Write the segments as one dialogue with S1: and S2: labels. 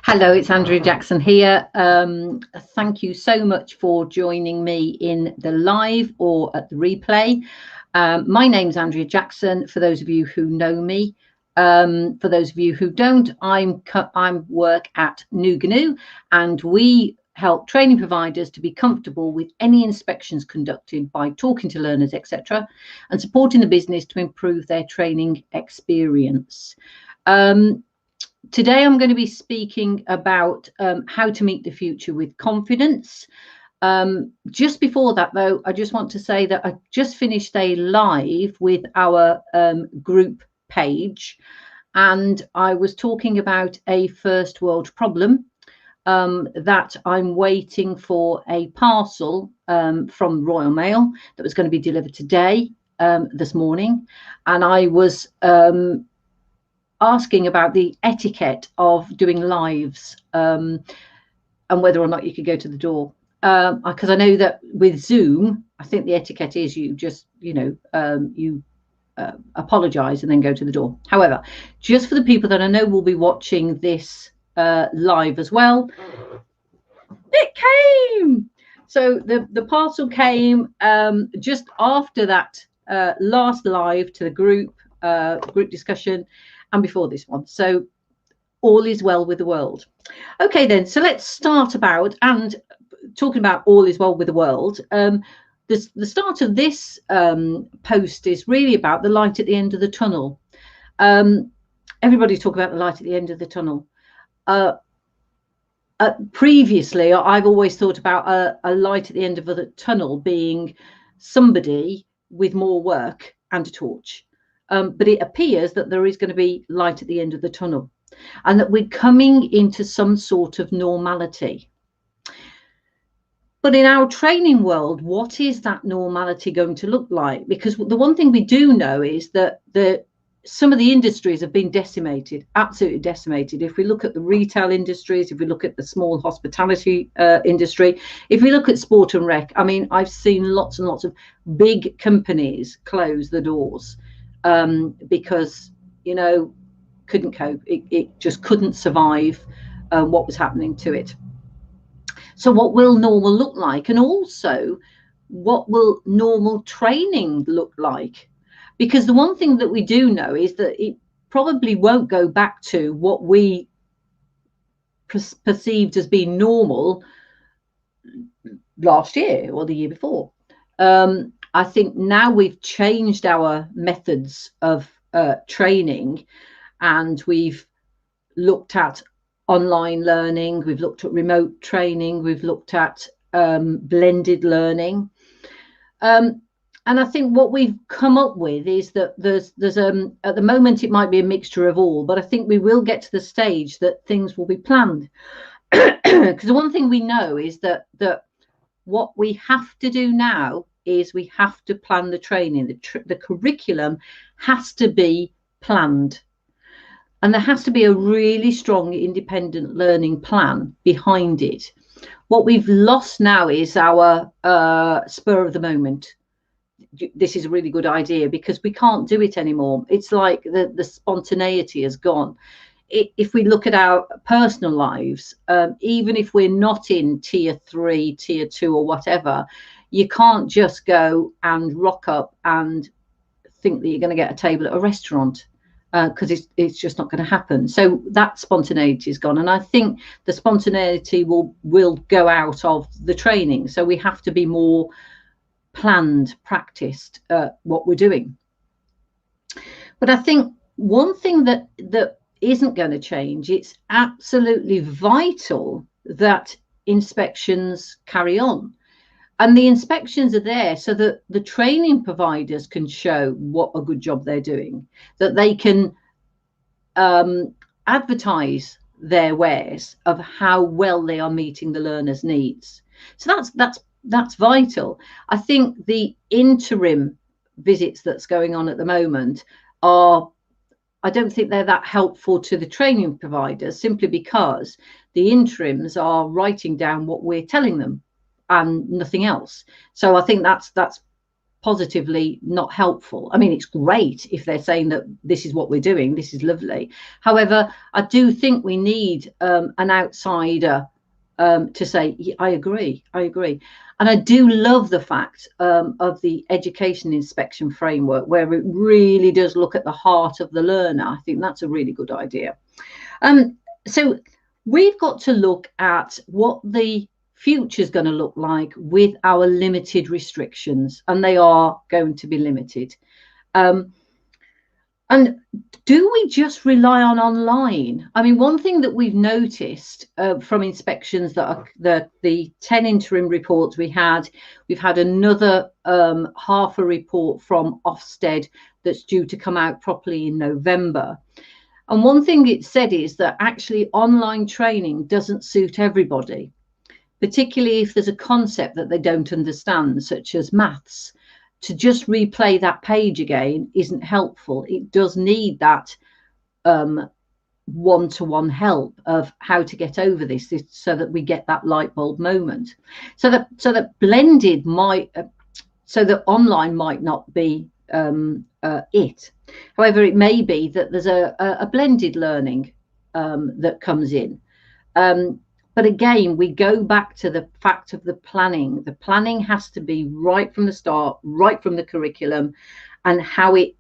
S1: Hello, it's Andrea Jackson here. Thank you so much for joining me in the live or at the replay. My name's Andrea Jackson, for those of you who know me. For those of you who don't, I work at Nu-Gnu, and we help training providers to be comfortable with any inspections conducted by talking to learners, etc., and supporting the business to improve their training experience. Today, I'm going to be speaking about how to meet the future with confidence. Just before that, though, I just want to say that I just finished a live with our group page, and I was talking about a first world problem that I'm waiting for a parcel from Royal Mail that was going to be delivered today, this morning, and I was asking about the etiquette of doing lives and whether or not you could go to the door, because I know that with Zoom, I think the etiquette is you just apologize and then go to the door. However, just for the people that I know will be watching this live as well, it came. So the parcel came just after that last live to the group discussion, and before this one. So all is well with the world. Okay, then, so let's start about, and talking about all is well with the world, the start of this post is really about the light at the end of the tunnel. Everybody's talking about the light at the end of the tunnel. Previously, I've always thought about a light at the end of the tunnel being somebody with more work and a torch. But it appears that there is going to be light at the end of the tunnel, and that we're coming into some sort of normality. But in our training world, what is that normality going to look like? Because the one thing we do know is that some of the industries have been decimated, absolutely decimated. If we look at the retail industries, if we look at the small hospitality industry, if we look at sport and rec, I mean, I've seen lots and lots of big companies close the doors. Because, couldn't cope. It just couldn't survive what was happening to it. So what will normal look like? And also, what will normal training look like? Because the one thing that we do know is that it probably won't go back to what we perceived as being normal last year or the year before. I think now we've changed our methods of training, and we've looked at online learning, we've looked at remote training, we've looked at blended learning. And I think what we've come up with is that there's at the moment it might be a mixture of all, but I think we will get to the stage that things will be planned. Because the one thing we know is that what we have to do now is we have to plan the training. The curriculum has to be planned, and there has to be a really strong independent learning plan behind it. What we've lost now is our spur of the moment. This is a really good idea, because we can't do it anymore. It's like the spontaneity has gone. If we look at our personal lives, even if we're not in tier 3, tier 2 or whatever, you can't just go and rock up and think that you're going to get a table at a restaurant, because it's just not going to happen. So that spontaneity is gone, and I think the spontaneity will go out of the training. So we have to be more planned, practiced what we're doing. But I think one thing that isn't going to change, it's absolutely vital that inspections carry on. And the inspections are there so that the training providers can show what a good job they're doing, that they can advertise their wares of how well they are meeting the learner's needs. So that's vital. I think the interim visits that's going on at the moment I don't think they're that helpful to the training providers, simply because the interims are writing down what we're telling them and nothing else. So I think that's positively not helpful. I mean, it's great if they're saying that this is what we're doing, this is lovely. However, I do think we need an outsider to say, I agree. And I do love the fact of the education inspection framework, where it really does look at the heart of the learner. I think that's a really good idea. So we've got to look at what the future is going to look like with our limited restrictions, and they are going to be limited. And do we just rely on online? I mean, one thing that we've noticed from inspections that are the 10 interim reports we've had another half a report from Ofsted that's due to come out properly in November. And one thing it said is that actually online training doesn't suit everybody, particularly if there's a concept that they don't understand, such as maths. To just replay that page again isn't helpful. It does need that one-to-one help of how to get over this so that we get that light bulb moment. So that blended might, so that online might not be it. However, it may be that there's a blended learning that comes in. But again, we go back to the fact of the planning. The planning has to be right from the start, right from the curriculum, and how it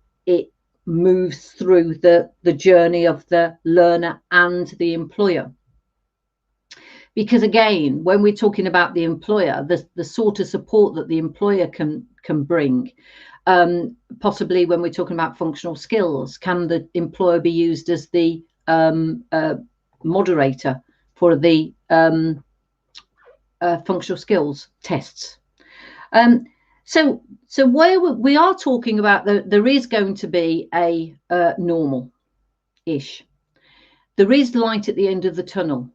S1: moves through the journey of the learner and the employer. Because again, when we're talking about the employer, the sort of support that the employer can bring, possibly when we're talking about functional skills, can the employer be used as the moderator for the functional skills tests? So where we are talking about, there is going to be a normal-ish. There is light at the end of the tunnel.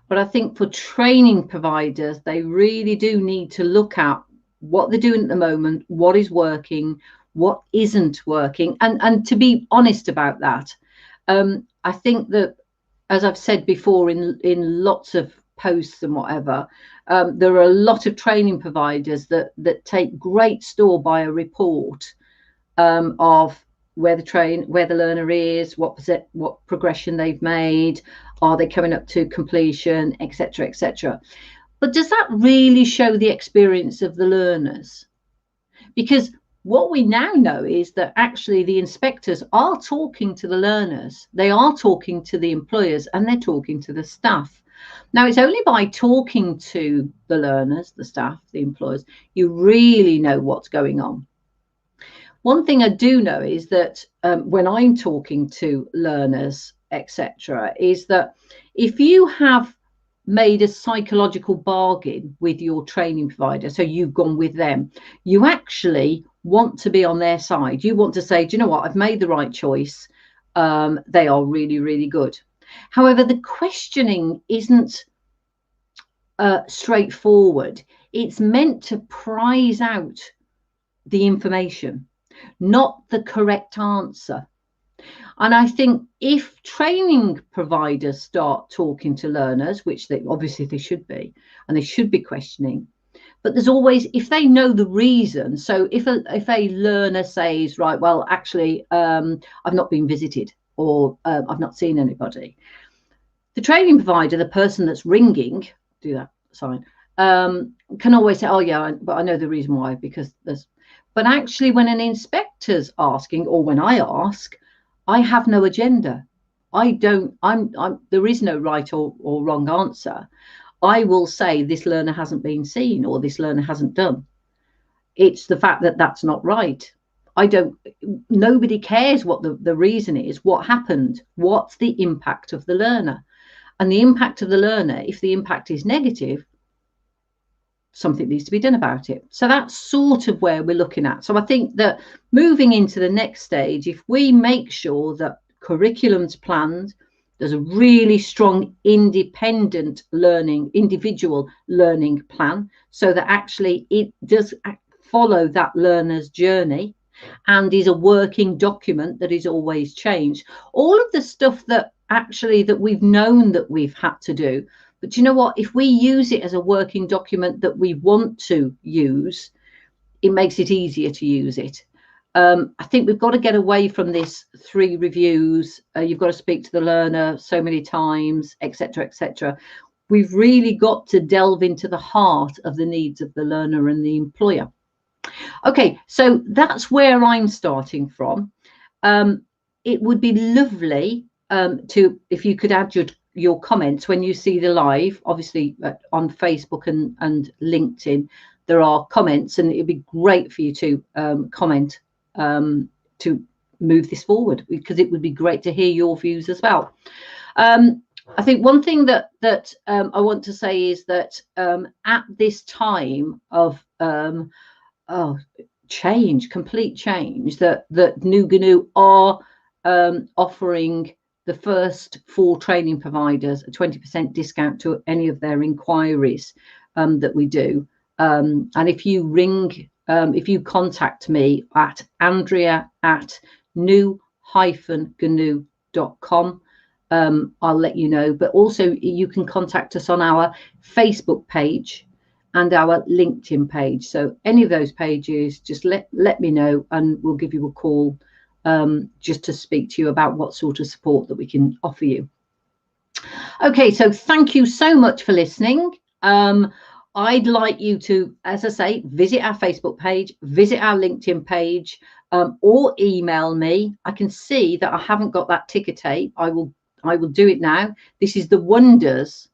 S1: But I think for training providers, they really do need to look at what they're doing at the moment, what is working, what isn't working, and to be honest about that. I think that, as I've said before in lots of posts and whatever, there are a lot of training providers that take great store by a report of where the learner is, what progression they've made, are they coming up to completion, etc., etc. But does that really show the experience of the learners? Because what we now know is that actually the inspectors are talking to the learners, they are talking to the employers, and they're talking to the staff. Now, it's only by talking to the learners, the staff, the employers, you really know what's going on. One thing I do know is that when I'm talking to learners, etc., is that if you have made a psychological bargain with your training provider, so you've gone with them, you actually want to be on their side. You want to say, do you know what, I've made the right choice. They are really, really good. However, the questioning isn't straightforward. It's meant to prize out the information, not the correct answer. And I think if training providers start talking to learners, which they should be, and they should be questioning, but there's always, if they know the reason, so if a learner says, right, well, actually, I've not been visited, or I've not seen anybody, the training provider, the person that's ringing, do that sign, can always say, oh yeah, but I know the reason why, because there's, but actually when an inspector's asking, or when I ask, I have no agenda. There is no right or wrong answer. I will say this learner hasn't been seen, or this learner hasn't done. It's the fact that that's not right. Nobody cares what the reason is, what happened, what's the impact of the learner. And the impact of the learner, if the impact is negative, something needs to be done about it. So that's sort of where we're looking at. So I think that moving into the next stage, if we make sure that curriculum's planned, there's a really strong independent learning, individual learning plan, so that actually it does follow that learner's journey and is a working document that is always changed. All of the stuff that actually that we've known that we've had to do. But you know what, if we use it as a working document that we want to use, it makes it easier to use it. I think we've got to get away from this 3 reviews. You've got to speak to the learner so many times, etc., etc. We've really got to delve into the heart of the needs of the learner and the employer. Okay, so that's where I'm starting from. It would be lovely if you could add your comments when you see the live. Obviously, on Facebook and LinkedIn, there are comments, and it'd be great for you to comment to move this forward, because it would be great to hear your views as well. I think one thing that I want to say is that at this time of change, complete change, that Nu-Gnu are offering the first 4 training providers a 20% discount to any of their inquiries that we do. And if you ring, if you contact me at Andrea at nu-gnu.com, I'll let you know. But also you can contact us on our Facebook page and our LinkedIn page. So any of those pages, just let me know, and we'll give you a call just to speak to you about what sort of support that we can offer you. Okay, so thank you so much for listening. I'd like you to, as I say, visit our Facebook page, visit our LinkedIn page, or email me. I can see that I haven't got that ticker tape. I will do it now. This is the wonders.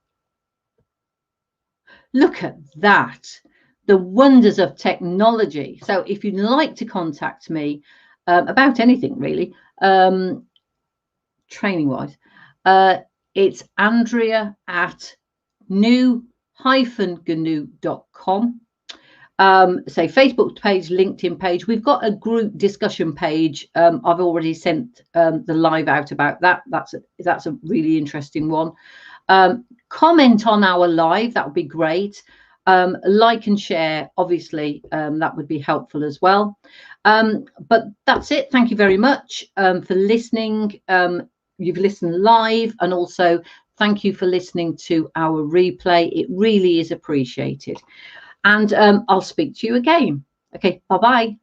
S1: Look at that, the wonders of technology. So if you'd like to contact me about anything really, training wise, it's Andrea at nu-gnu.com. Say Facebook page, LinkedIn page. We've got a group discussion page. I've already sent the live out about that. That's a really interesting one. Comment on our live, that would be great. Like and share, obviously, that would be helpful as well. But that's it. Thank you very much for listening. You've listened live, and also thank you for listening to our replay. It really is appreciated. And I'll speak to you again. Okay, bye-bye.